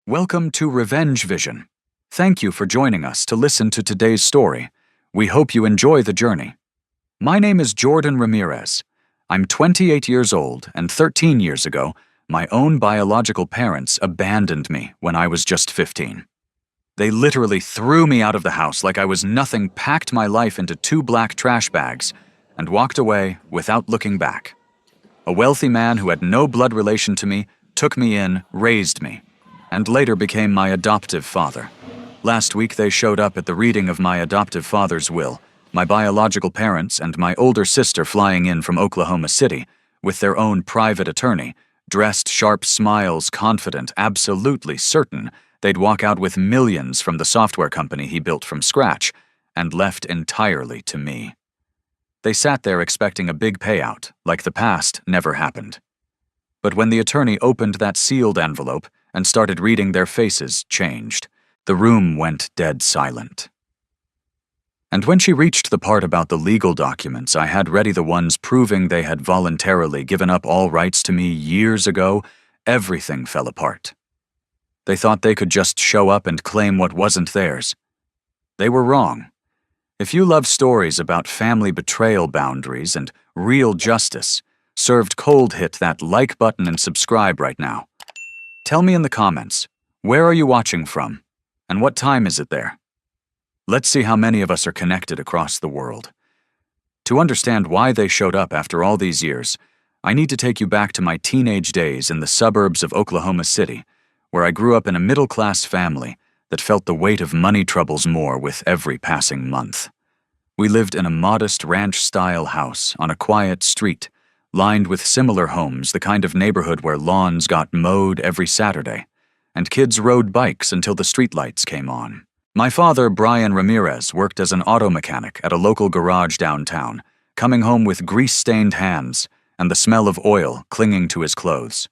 Welcome to Revenge Vision. Thank you for joining us to listen to today's story. We hope you enjoy the journey. My name is Jordan Ramirez. I'm 28 years old, and 13 years ago, my own biological parents abandoned me when I was just 15. They literally threw me out of the house like I was nothing, packed my life into 2 black trash bags, and walked away without looking back. A wealthy man who had no blood relation to me took me in, raised me, and later became my adoptive father. Last week they showed up at the reading of my adoptive father's will, my biological parents and my older sister flying in from Oklahoma City with their own private attorney, dressed sharp smiles, confident, absolutely certain they'd walk out with millions from the software company he built from scratch, and left entirely to me. They sat there expecting a big payout, like the past never happened. But when the attorney opened that sealed envelope and started reading, their faces changed. The room went dead silent. And when she reached the part about the legal documents, I had ready the ones proving they had voluntarily given up all rights to me years ago, everything fell apart. They thought they could just show up and claim what wasn't theirs. They were wrong. If you love stories about family betrayal, boundaries, and real justice, Served Cold, hit that like button and subscribe right now. Tell me in the comments, where are you watching from? And what time is it there? Let's see how many of us are connected across the world. To understand why they showed up after all these years, I need to take you back to my teenage days in the suburbs of Oklahoma City, where I grew up in a middle-class family that felt the weight of money troubles more with every passing month. We lived in a modest ranch-style house on a quiet street, lined with similar homes, the kind of neighborhood where lawns got mowed every Saturday, and kids rode bikes until the streetlights came on. My father, Brian Ramirez, worked as an auto mechanic at a local garage downtown, coming home with grease-stained hands and the smell of oil clinging to his clothes.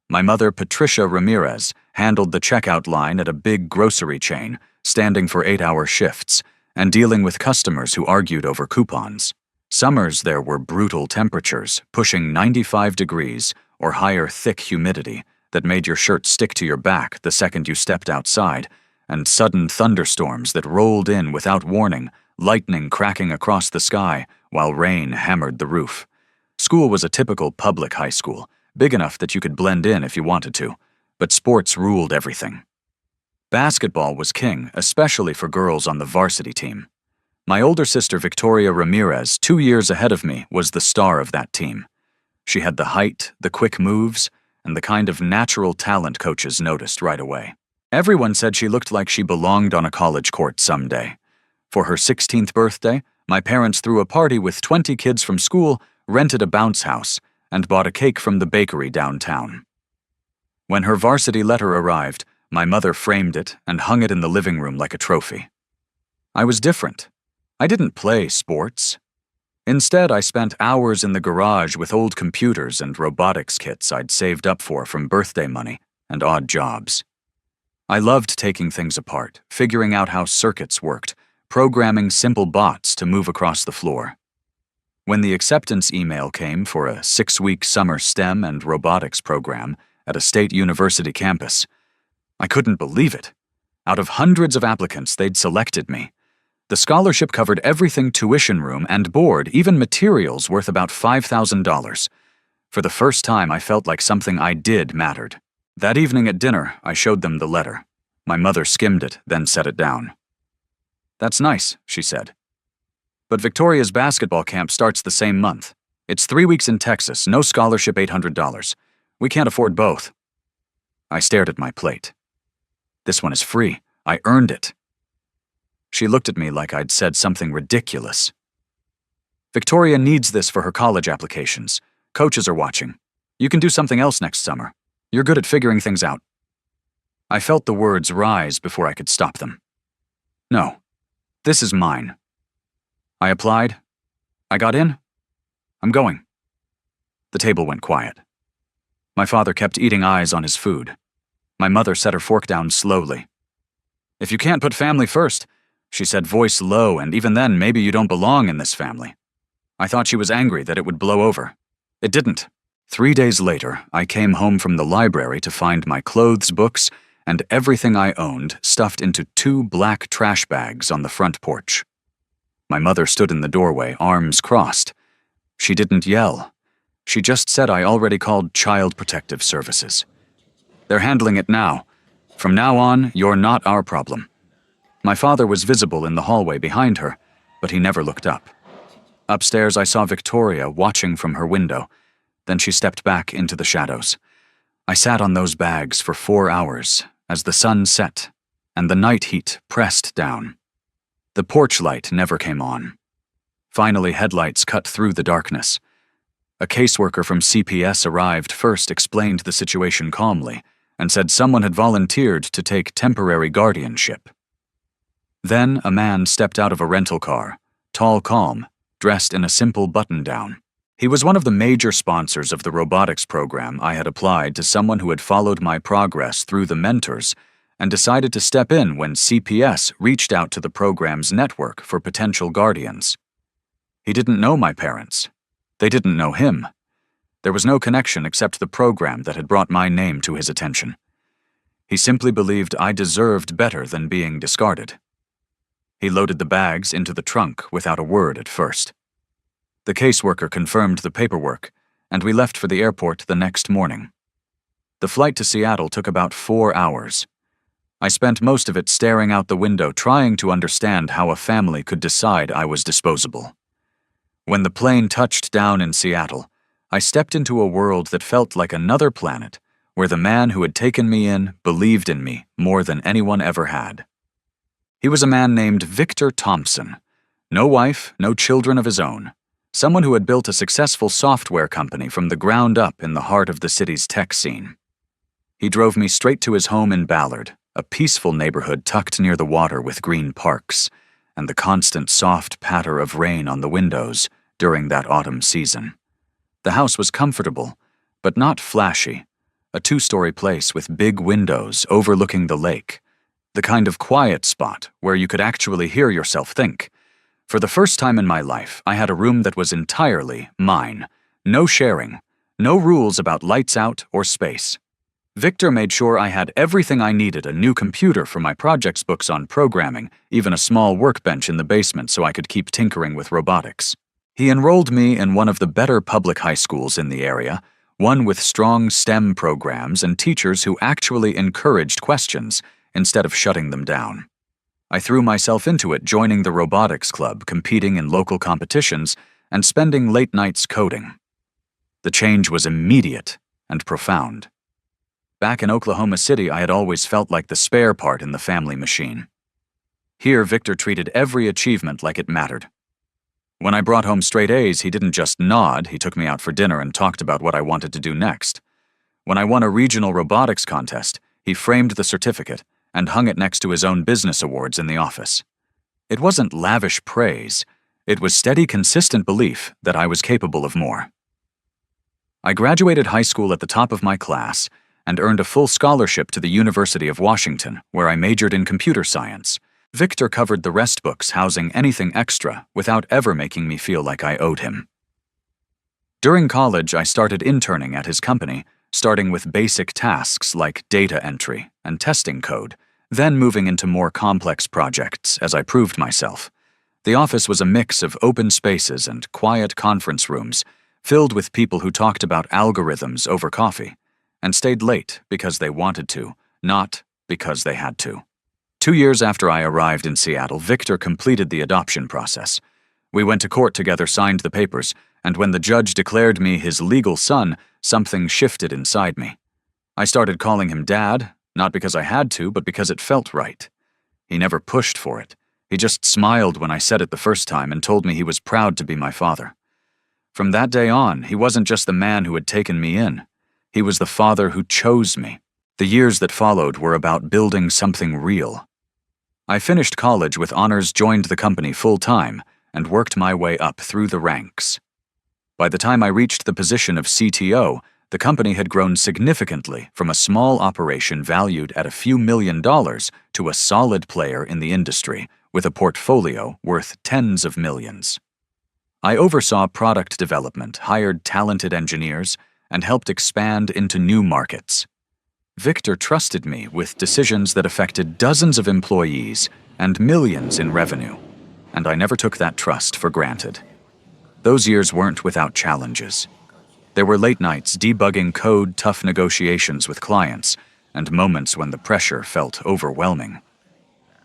My mother, Patricia Ramirez, handled the checkout line at a big grocery chain, standing for 8-hour shifts, and dealing with customers who argued over coupons. Summers there were brutal temperatures, pushing 95 degrees or higher, thick humidity that made your shirt stick to your back the second you stepped outside, and sudden thunderstorms that rolled in without warning, lightning cracking across the sky while rain hammered the roof. School was a typical public high school, big enough that you could blend in if you wanted to, but sports ruled everything. Basketball was king, especially for girls on the varsity team. My older sister, Victoria Ramirez, 2 years ahead of me, was the star of that team. She had the height, the quick moves, and the kind of natural talent coaches noticed right away. Everyone said she looked like she belonged on a college court someday. For her 16th birthday, my parents threw a party with 20 kids from school, rented a bounce house, and bought a cake from the bakery downtown. When her varsity letter arrived, my mother framed it and hung it in the living room like a trophy. I was different. I didn't play sports. Instead, I spent hours in the garage with old computers and robotics kits I'd saved up for from birthday money and odd jobs. I loved taking things apart, figuring out how circuits worked, programming simple bots to move across the floor. When the acceptance email came for a 6-week summer STEM and robotics program at a state university campus, I couldn't believe it. Out of hundreds of applicants, they'd selected me. The scholarship covered everything: tuition, room, and board, even materials worth about $5,000. For the first time, I felt like something I did mattered. That evening at dinner, I showed them the letter. My mother skimmed it, then set it down. "That's nice," she said. "But Victoria's basketball camp starts the same month. It's 3 weeks in Texas, no scholarship, $800. We can't afford both." I stared at my plate. "This one is free. I earned it." She looked at me like I'd said something ridiculous. "Victoria needs this for her college applications. Coaches are watching. You can do something else next summer. You're good at figuring things out." I felt the words rise before I could stop them. "No, this is mine." I applied. I got in. I'm going. The table went quiet. My father kept eating eyes on his food. My mother set her fork down slowly. "If you can't put family first," she said, voice low, "and even then, maybe you don't belong in this family." I thought she was angry that it would blow over. It didn't. 3 days later, I came home from the library to find my clothes, books, and everything I owned stuffed into 2 black trash bags on the front porch. My mother stood in the doorway, arms crossed. She didn't yell. She just said I already called Child Protective Services. They're handling it now. From now on, you're not our problem. My father was visible in the hallway behind her, but he never looked up. Upstairs, I saw Victoria watching from her window. Then she stepped back into the shadows. I sat on those bags for 4 hours as the sun set and the night heat pressed down. The porch light never came on. Finally, headlights cut through the darkness. A caseworker from CPS arrived first, explained the situation calmly, and said someone had volunteered to take temporary guardianship. Then a man stepped out of a rental car, tall, calm, dressed in a simple button-down. He was one of the major sponsors of the robotics program I had applied to someone who had followed my progress through the mentors and decided to step in when CPS reached out to the program's network for potential guardians. He didn't know my parents. They didn't know him. There was no connection except the program that had brought my name to his attention. He simply believed I deserved better than being discarded. He loaded the bags into the trunk without a word at first. The caseworker confirmed the paperwork, and we left for the airport the next morning. The flight to Seattle took about 4 hours. I spent most of it staring out the window, trying to understand how a family could decide I was disposable. When the plane touched down in Seattle, I stepped into a world that felt like another planet, where the man who had taken me in believed in me more than anyone ever had. He was a man named Victor Thompson. No wife, no children of his own. Someone who had built a successful software company from the ground up in the heart of the city's tech scene. He drove me straight to his home in Ballard, a peaceful neighborhood tucked near the water with green parks, and the constant soft patter of rain on the windows during that autumn season. The house was comfortable, but not flashy, a 2-story place with big windows overlooking the lake, the kind of quiet spot where you could actually hear yourself think. For the first time in my life, I had a room that was entirely mine. No sharing, no rules about lights out or space. Victor made sure I had everything I needed: a new computer for my projects books on programming, even a small workbench in the basement so I could keep tinkering with robotics. He enrolled me in one of the better public high schools in the area, one with strong STEM programs and teachers who actually encouraged questions instead of shutting them down. I threw myself into it, joining the robotics club, competing in local competitions, and spending late nights coding. The change was immediate and profound. Back in Oklahoma City, I had always felt like the spare part in the family machine. Here, Victor treated every achievement like it mattered. When I brought home straight A's, he didn't just nod, he took me out for dinner and talked about what I wanted to do next. When I won a regional robotics contest, he framed the certificate and hung it next to his own business awards in the office. It wasn't lavish praise. It was steady, consistent belief that I was capable of more. I graduated high school at the top of my class and earned a full scholarship to the University of Washington, where I majored in computer science. Victor covered the rest books, housing anything extra without ever making me feel like I owed him. During college, I started interning at his company, starting with basic tasks like data entry and testing code, then moving into more complex projects as I proved myself. The office was a mix of open spaces and quiet conference rooms, filled with people who talked about algorithms over coffee, and stayed late because they wanted to, not because they had to. 2 years after I arrived in Seattle, Victor completed the adoption process. We went to court together, signed the papers, and when the judge declared me his legal son, something shifted inside me. I started calling him Dad, not because I had to, but because it felt right. He never pushed for it. He just smiled when I said it the first time and told me he was proud to be my father. From that day on, he wasn't just the man who had taken me in. He was the father who chose me. The years that followed were about building something real. I finished college with honors, joined the company full-time, and worked my way up through the ranks. By the time I reached the position of CTO, the company had grown significantly from a small operation valued at a few $1 million to a solid player in the industry with a portfolio worth tens of millions. I oversaw product development, hired talented engineers, and helped expand into new markets. Victor trusted me with decisions that affected dozens of employees and millions in revenue, and I never took that trust for granted. Those years weren't without challenges. There were late nights debugging code, tough negotiations with clients, and moments when the pressure felt overwhelming.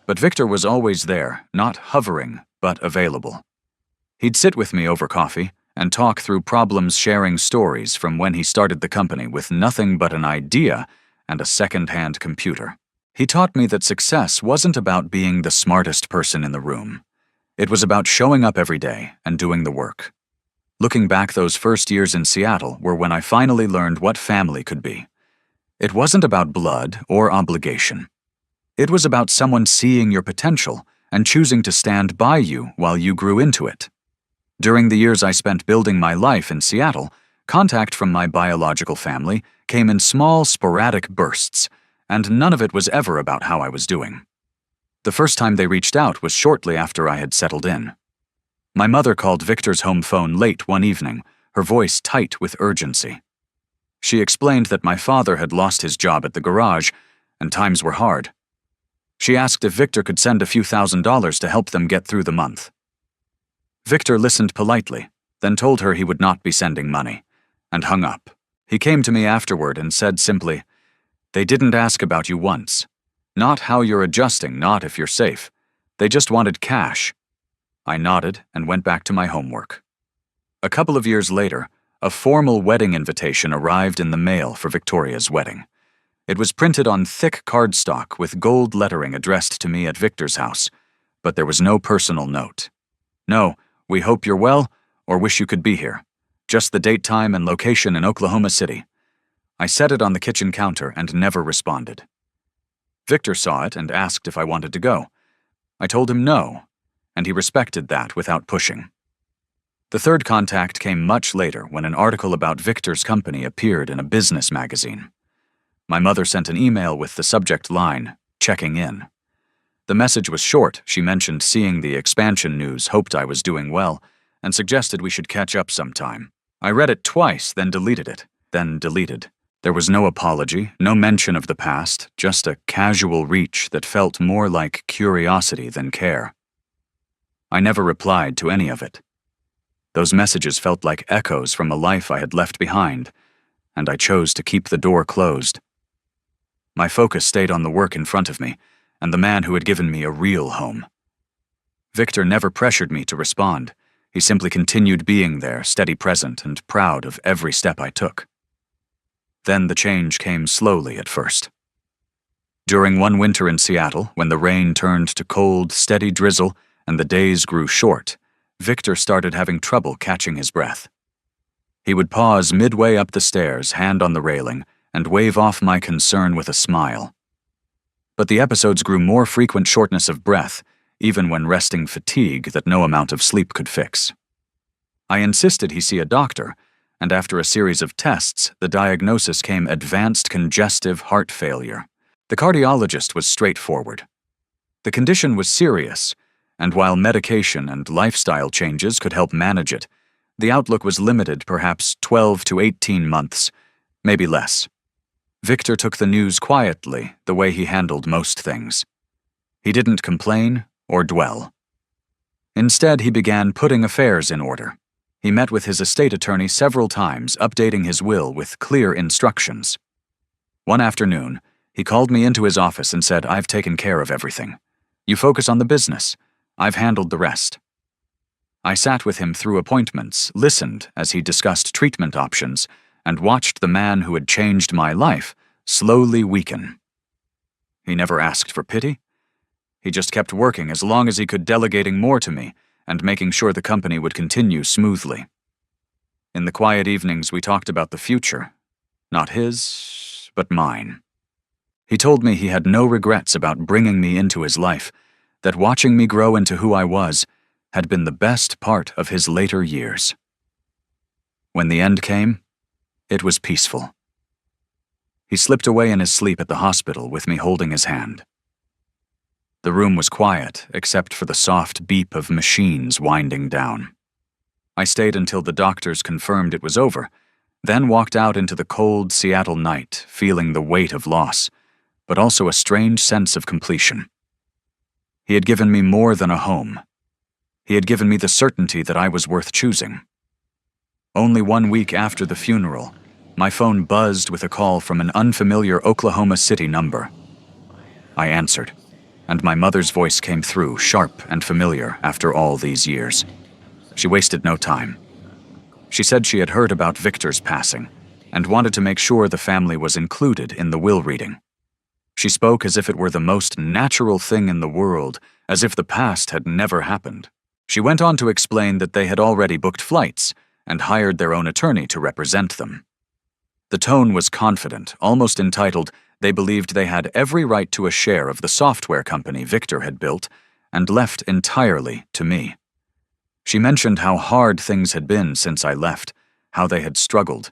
But Victor was always there, not hovering, but available. He'd sit with me over coffee and talk through problems, sharing stories from when he started the company with nothing but an idea and a second-hand computer. He taught me that success wasn't about being the smartest person in the room. It was about showing up every day and doing the work. Looking back, those first years in Seattle were when I finally learned what family could be. It wasn't about blood or obligation. It was about someone seeing your potential and choosing to stand by you while you grew into it. During the years I spent building my life in Seattle, contact from my biological family came in small, sporadic bursts, and none of it was ever about how I was doing. The first time they reached out was shortly after I had settled in. My mother called Victor's home phone late one evening, her voice tight with urgency. She explained that my father had lost his job at the garage, and times were hard. She asked if Victor could send a few $1,000s to help them get through the month. Victor listened politely, then told her he would not be sending money, and hung up. He came to me afterward and said simply, "They didn't ask about you once. Not how you're adjusting, not if you're safe. They just wanted cash." I nodded and went back to my homework. A couple of years later, a formal wedding invitation arrived in the mail for Victoria's wedding. It was printed on thick cardstock with gold lettering addressed to me at Victor's house, but there was no personal note. "No, we hope you're well, or wish you could be here. Just the date, time, and location in Oklahoma City." I set it on the kitchen counter and never responded. Victor saw it and asked if I wanted to go. I told him no, and he respected that without pushing. The third contact came much later when an article about Victor's company appeared in a business magazine. My mother sent an email with the subject line, "Checking in." The message was short. She mentioned seeing the expansion news, hoped I was doing well, and suggested we should catch up sometime. I read it twice, then deleted it, then deleted. There was no apology, no mention of the past, just a casual reach that felt more like curiosity than care. I never replied to any of it. Those messages felt like echoes from a life I had left behind, and I chose to keep the door closed. My focus stayed on the work in front of me, and the man who had given me a real home. Victor never pressured me to respond. He simply continued being there, steady present and proud of every step I took. Then the change came slowly at first. During one winter in Seattle, when the rain turned to cold, steady drizzle and the days grew short, Victor started having trouble catching his breath. He would pause midway up the stairs, hand on the railing, and wave off my concern with a smile. But the episodes grew more frequent, shortness of breath, even when resting fatigue that no amount of sleep could fix. I insisted he see a doctor, and after a series of tests, the diagnosis came advanced congestive heart failure. The cardiologist was straightforward. The condition was serious, and while medication and lifestyle changes could help manage it, the outlook was limited, perhaps 12 to 18 months, maybe less. Victor took the news quietly, the way he handled most things. He didn't complain or dwell. Instead, he began putting affairs in order. He met with his estate attorney several times, updating his will with clear instructions. One afternoon, he called me into his office and said, "I've taken care of everything. You focus on the business. I've handled the rest." I sat with him through appointments, listened as he discussed treatment options, and watched the man who had changed my life slowly weaken. He never asked for pity. He just kept working as long as he could, delegating more to me and making sure the company would continue smoothly. In the quiet evenings, we talked about the future. Not his, but mine. He told me he had no regrets about bringing me into his life, that watching me grow into who I was had been the best part of his later years. When the end came, it was peaceful. He slipped away in his sleep at the hospital with me holding his hand. The room was quiet, except for the soft beep of machines winding down. I stayed until the doctors confirmed it was over, then walked out into the cold Seattle night, feeling the weight of loss, but also a strange sense of completion. He had given me more than a home. He had given me the certainty that I was worth choosing. Only 1 week after the funeral, my phone buzzed with a call from an unfamiliar Oklahoma City number. I answered, and my mother's voice came through, sharp and familiar after all these years. She wasted no time. She said she had heard about Victor's passing and wanted to make sure the family was included in the will reading. She spoke as if it were the most natural thing in the world, as if the past had never happened. She went on to explain that they had already booked flights and hired their own attorney to represent them. The tone was confident, almost entitled. They believed they had every right to a share of the software company Victor had built and left entirely to me. She mentioned how hard things had been since I left, how they had struggled,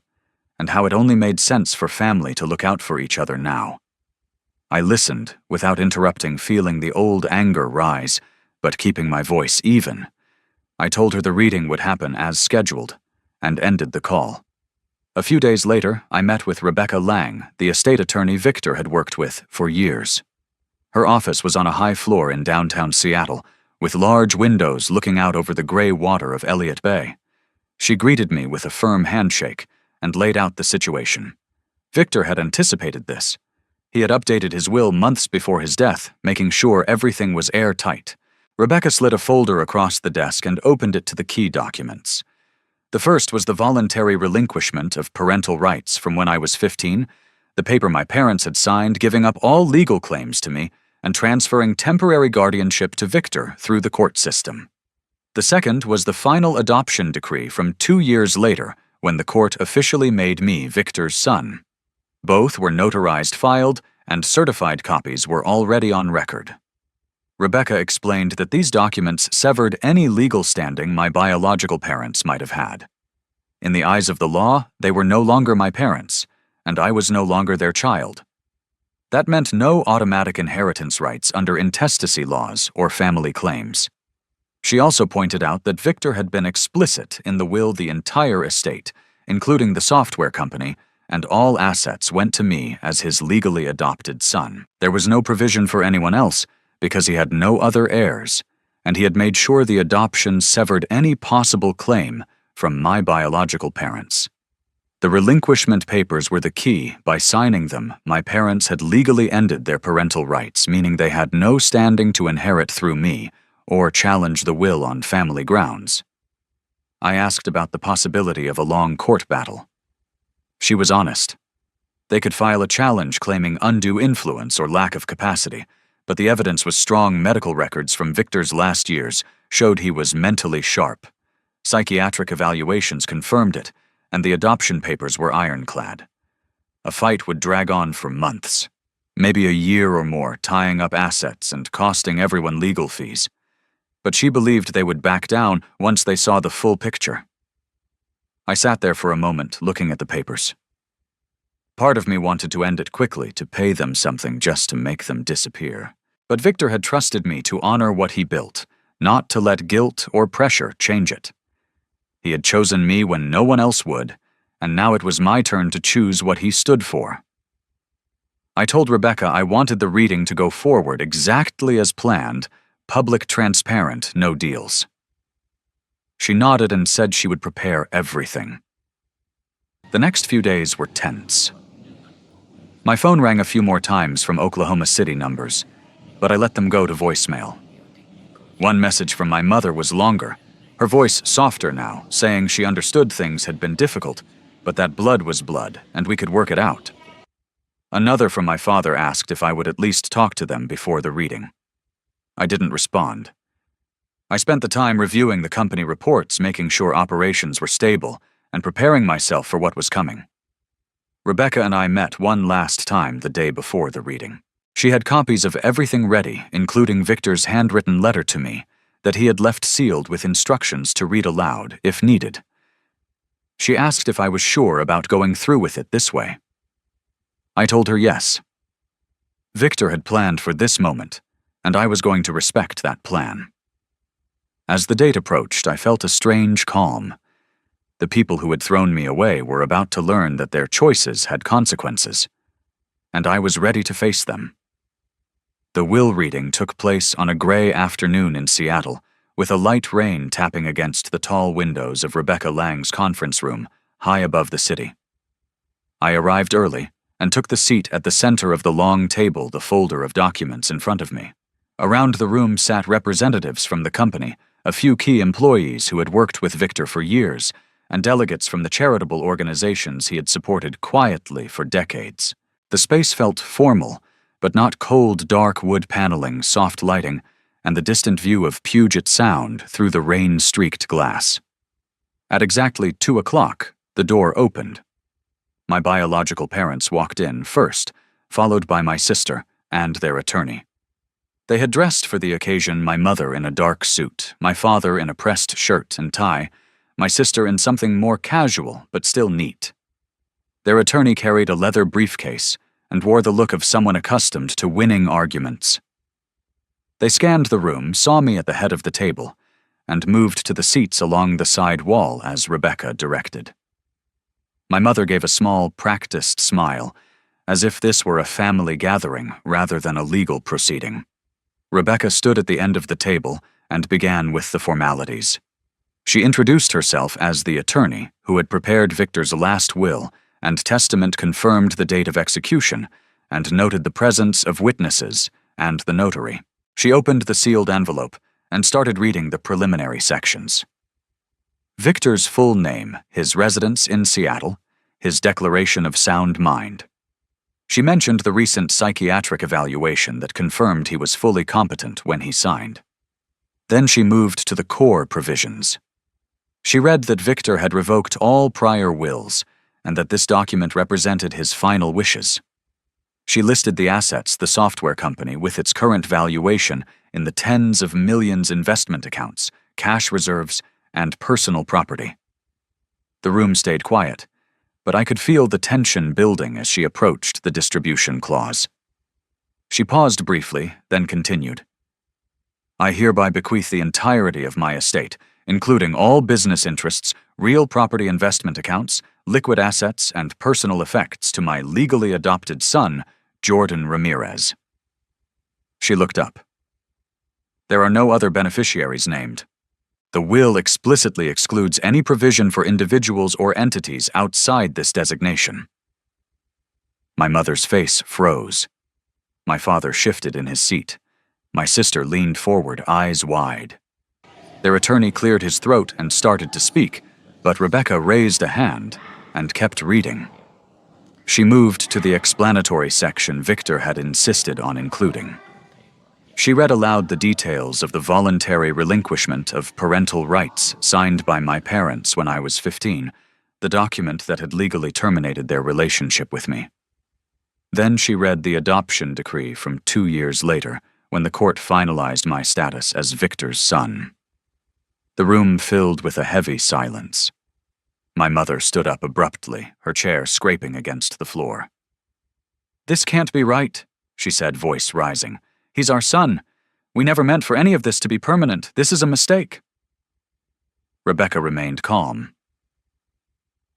and how it only made sense for family to look out for each other now. I listened, without interrupting, feeling the old anger rise, but keeping my voice even. I told her the reading would happen as scheduled, and ended the call. A few days later, I met with Rebecca Lang, the estate attorney Victor had worked with for years. Her office was on a high floor in downtown Seattle, with large windows looking out over the gray water of Elliott Bay. She greeted me with a firm handshake and laid out the situation. Victor had anticipated this. He had updated his will months before his death, making sure everything was airtight. Rebecca slid a folder across the desk and opened it to the key documents. The first was the voluntary relinquishment of parental rights from when I was 15, the paper my parents had signed giving up all legal claims to me and transferring temporary guardianship to Victor through the court system. The second was the final adoption decree from 2 years later, when the court officially made me Victor's son. Both were notarized, filed, and certified copies were already on record. Rebecca explained that these documents severed any legal standing my biological parents might have had. In the eyes of the law, they were no longer my parents, and I was no longer their child. That meant no automatic inheritance rights under intestacy laws or family claims. She also pointed out that Victor had been explicit in the will the entire estate, including the software company, and all assets went to me as his legally adopted son. There was no provision for anyone else because he had no other heirs, and he had made sure the adoption severed any possible claim from my biological parents. The relinquishment papers were the key. By signing them, my parents had legally ended their parental rights, meaning they had no standing to inherit through me or challenge the will on family grounds. I asked about the possibility of a long court battle. She was honest. They could file a challenge claiming undue influence or lack of capacity, but the evidence was strong. Medical records from Victor's last years showed he was mentally sharp. Psychiatric evaluations confirmed it, and the adoption papers were ironclad. A fight would drag on for months, maybe a year or more, tying up assets and costing everyone legal fees. But she believed they would back down once they saw the full picture. I sat there for a moment, looking at the papers. Part of me wanted to end it quickly, to pay them something just to make them disappear. But Victor had trusted me to honor what he built, not to let guilt or pressure change it. He had chosen me when no one else would, and now it was my turn to choose what he stood for. I told Rebecca I wanted the reading to go forward exactly as planned, public, transparent, no deals. She nodded and said she would prepare everything. The next few days were tense. My phone rang a few more times from Oklahoma City numbers, but I let them go to voicemail. One message from my mother was longer, her voice softer now, saying she understood things had been difficult, but that blood was blood, and we could work it out. Another from my father asked if I would at least talk to them before the reading. I didn't respond. I spent the time reviewing the company reports, making sure operations were stable, and preparing myself for what was coming. Rebecca and I met one last time the day before the reading. She had copies of everything ready, including Victor's handwritten letter to me, that he had left sealed with instructions to read aloud if needed. She asked if I was sure about going through with it this way. I told her yes. Victor had planned for this moment, and I was going to respect that plan. As the date approached, I felt a strange calm. The people who had thrown me away were about to learn that their choices had consequences, and I was ready to face them. The will reading took place on a gray afternoon in Seattle, with a light rain tapping against the tall windows of Rebecca Lang's conference room, high above the city. I arrived early and took the seat at the center of the long table, the folder of documents in front of me. Around the room sat representatives from the company, a few key employees who had worked with Victor for years, and delegates from the charitable organizations he had supported quietly for decades. The space felt formal, but not cold, dark wood paneling, soft lighting, and the distant view of Puget Sound through the rain-streaked glass. At exactly 2 o'clock, the door opened. My biological parents walked in first, followed by my sister and their attorney. They had dressed for the occasion, my mother in a dark suit, my father in a pressed shirt and tie, my sister in something more casual but still neat. Their attorney carried a leather briefcase and wore the look of someone accustomed to winning arguments. They scanned the room, saw me at the head of the table, and moved to the seats along the side wall as Rebecca directed. My mother gave a small, practiced smile, as if this were a family gathering rather than a legal proceeding. Rebecca stood at the end of the table and began with the formalities. She introduced herself as the attorney who had prepared Victor's last will, and testament confirmed the date of execution, and noted the presence of witnesses and the notary. She opened the sealed envelope and started reading the preliminary sections. Victor's full name, his residence in Seattle, his declaration of sound mind. She mentioned the recent psychiatric evaluation that confirmed he was fully competent when he signed. Then she moved to the core provisions. She read that Victor had revoked all prior wills and that this document represented his final wishes. She listed the assets, the software company, with its current valuation in the tens of millions investment accounts, cash reserves, and personal property. The room stayed quiet, but I could feel the tension building as she approached the distribution clause. She paused briefly, then continued. I hereby bequeath the entirety of my estate, including all business interests, real property investment accounts, liquid assets, and personal effects to my legally adopted son, Jordan Ramirez. She looked up. There are no other beneficiaries named. The will explicitly excludes any provision for individuals or entities outside this designation. My mother's face froze. My father shifted in his seat. My sister leaned forward, eyes wide. Their attorney cleared his throat and started to speak, but Rebecca raised a hand and kept reading. She moved to the explanatory section Victor had insisted on including. She read aloud the details of the voluntary relinquishment of parental rights signed by my parents when I was 15, the document that had legally terminated their relationship with me. Then she read the adoption decree from 2 years later, when the court finalized my status as Victor's son. The room filled with a heavy silence. My mother stood up abruptly, her chair scraping against the floor. "This can't be right," she said, voice rising. "He's our son. We never meant for any of this to be permanent. This is a mistake." Rebecca remained calm.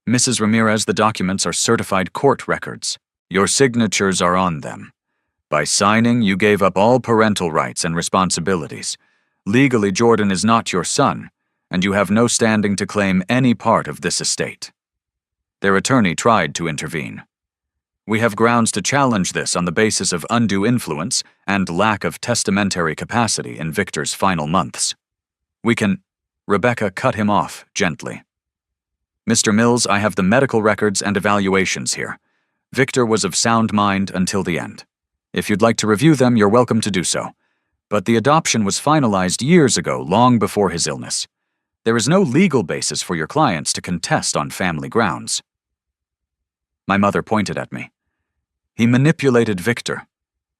"Mrs. Ramirez, the documents are certified court records. Your signatures are on them. By signing, you gave up all parental rights and responsibilities. Legally, Jordan is not your son, and you have no standing to claim any part of this estate." Their attorney tried to intervene. "We have grounds to challenge this on the basis of undue influence and lack of testamentary capacity in Victor's final months. We can—" Rebecca cut him off gently. "Mr. Mills, I have the medical records and evaluations here. Victor was of sound mind until the end. If you'd like to review them, you're welcome to do so. But the adoption was finalized years ago, long before his illness. There is no legal basis for your clients to contest on family grounds." My mother pointed at me. "He manipulated Victor.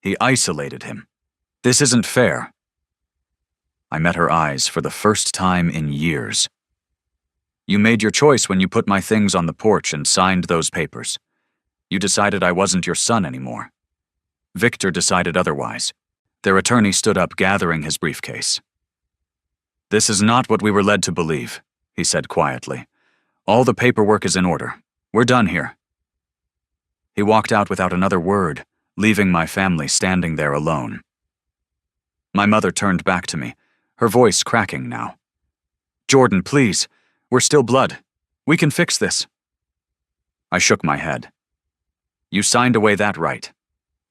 He isolated him. This isn't fair." I met her eyes for the first time in years. "You made your choice when you put my things on the porch and signed those papers. You decided I wasn't your son anymore. Victor decided otherwise." Their attorney stood up, gathering his briefcase. "This is not what we were led to believe," he said quietly. All the paperwork is in order. We're done here. He walked out without another word, leaving my family standing there alone. My mother turned back to me, her voice cracking now. Jordan, please. We're still blood. We can fix this. I shook my head. You signed away that right.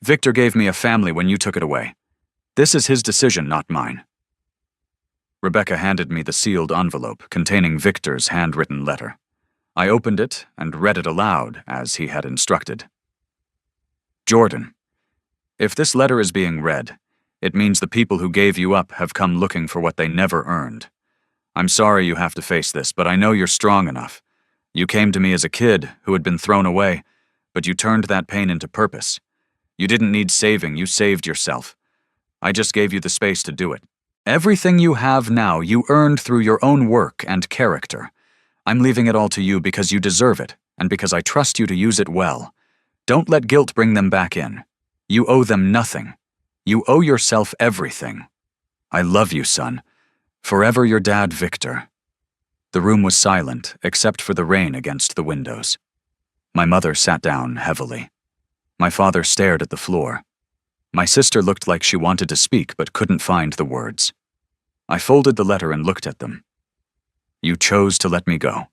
Victor gave me a family when you took it away. This is his decision, not mine. Rebecca handed me the sealed envelope containing Victor's handwritten letter. I opened it and read it aloud as he had instructed. Jordan, if this letter is being read, it means the people who gave you up have come looking for what they never earned. I'm sorry you have to face this, but I know you're strong enough. You came to me as a kid who had been thrown away, but you turned that pain into purpose. You didn't need saving, you saved yourself. I just gave you the space to do it. Everything you have now you earned through your own work and character. I'm leaving it all to you because you deserve it, and because I trust you to use it well. Don't let guilt bring them back in. You owe them nothing. You owe yourself everything. I love you, son. Forever your dad, Victor. The room was silent, except for the rain against the windows. My mother sat down heavily. My father stared at the floor. My sister looked like she wanted to speak but couldn't find the words. I folded the letter and looked at them. You chose to let me go.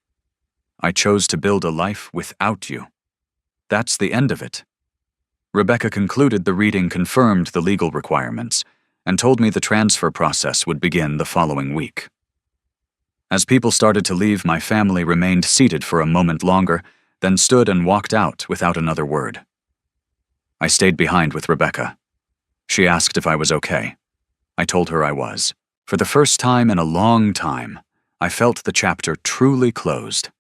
I chose to build a life without you. That's the end of it. Rebecca concluded the reading confirmed the legal requirements and told me the transfer process would begin the following week. As people started to leave, my family remained seated for a moment longer, then stood and walked out without another word. I stayed behind with Rebecca. She asked if I was okay. I told her I was. For the first time in a long time, I felt the chapter truly closed.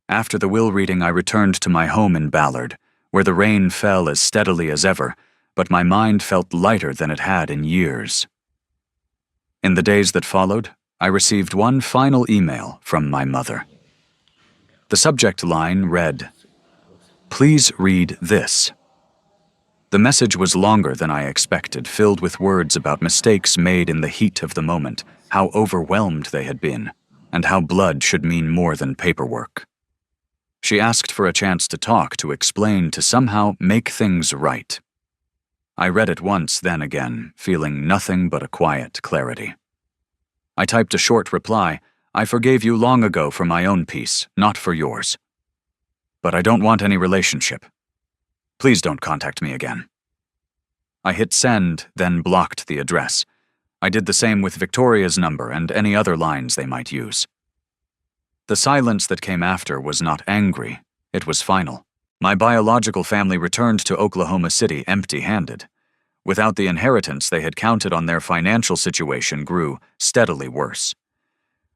After the will reading, I returned to my home in Ballard, where the rain fell as steadily as ever, but my mind felt lighter than it had in years. In the days that followed, I received one final email from my mother. The subject line read, "Please read this." The message was longer than I expected, filled with words about mistakes made in the heat of the moment, how overwhelmed they had been, and how blood should mean more than paperwork. She asked for a chance to talk, to explain, to somehow make things right. I read it once, then again, feeling nothing but a quiet clarity. I typed a short reply. I forgave you long ago for my own peace, not for yours. But I don't want any relationship. Please don't contact me again. I hit send, then blocked the address. I did the same with Victoria's number and any other lines they might use. The silence that came after was not angry, it was final. My biological family returned to Oklahoma City empty-handed. Without the inheritance they had counted on, their financial situation grew steadily worse.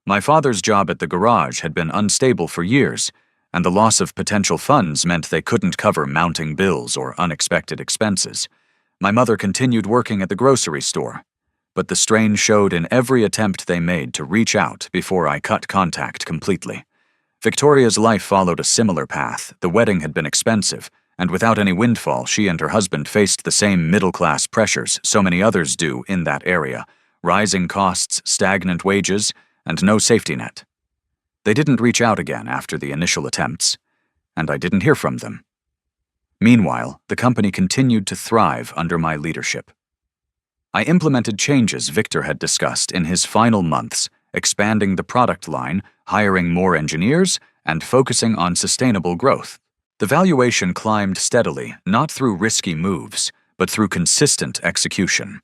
My father's job at the garage had been unstable for years, and the loss of potential funds meant they couldn't cover mounting bills or unexpected expenses. My mother continued working at the grocery store, but the strain showed in every attempt they made to reach out before I cut contact completely. Victoria's life followed a similar path. The wedding had been expensive, and without any windfall, she and her husband faced the same middle-class pressures so many others do in that area: rising costs, stagnant wages, and no safety net. They didn't reach out again after the initial attempts, and I didn't hear from them. Meanwhile, the company continued to thrive under my leadership. I implemented changes Victor had discussed in his final months, expanding the product line, hiring more engineers, and focusing on sustainable growth. The valuation climbed steadily, not through risky moves, but through consistent execution.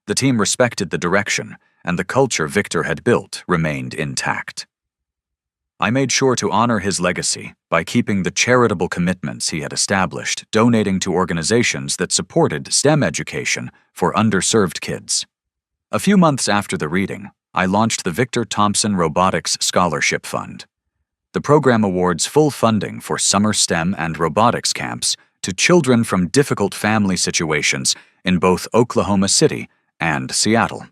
The team respected the direction, and the culture Victor had built remained intact. I made sure to honor his legacy by keeping the charitable commitments he had established, donating to organizations that supported STEM education for underserved kids. A few months after the reading, I launched the Victor Thompson Robotics Scholarship Fund. The program awards full funding for summer STEM and robotics camps to children from difficult family situations in both Oklahoma City and Seattle.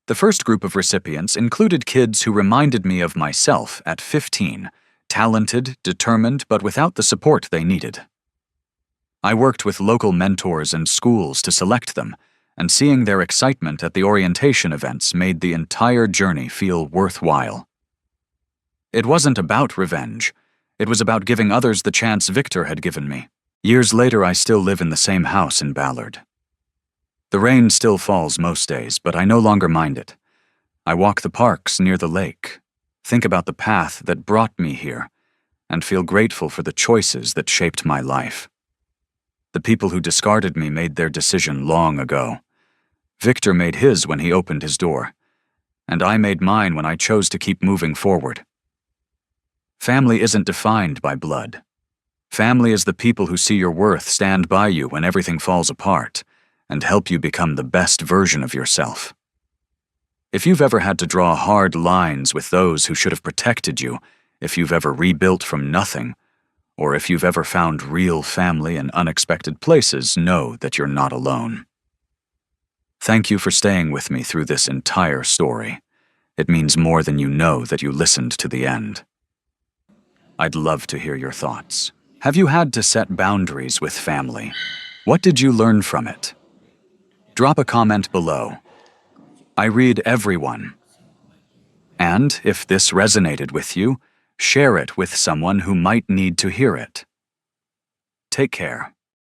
The first group of recipients included kids who reminded me of myself at 15, talented, determined, but without the support they needed. I worked with local mentors and schools to select them, and seeing their excitement at the orientation events made the entire journey feel worthwhile. It wasn't about revenge. It was about giving others the chance Victor had given me. Years later, I still live in the same house in Ballard. The rain still falls most days, but I no longer mind it. I walk the parks near the lake, think about the path that brought me here, and feel grateful for the choices that shaped my life. The people who discarded me made their decision long ago. Victor made his when he opened his door, and I made mine when I chose to keep moving forward. Family isn't defined by blood. Family is the people who see your worth, stand by you when everything falls apart, and help you become the best version of yourself. If you've ever had to draw hard lines with those who should have protected you, if you've ever rebuilt from nothing, or if you've ever found real family in unexpected places, know that you're not alone. Thank you for staying with me through this entire story. It means more than you know that you listened to the end. I'd love to hear your thoughts. Have you had to set boundaries with family? What did you learn from it? Drop a comment below. I read everyone. And if this resonated with you, share it with someone who might need to hear it. Take care.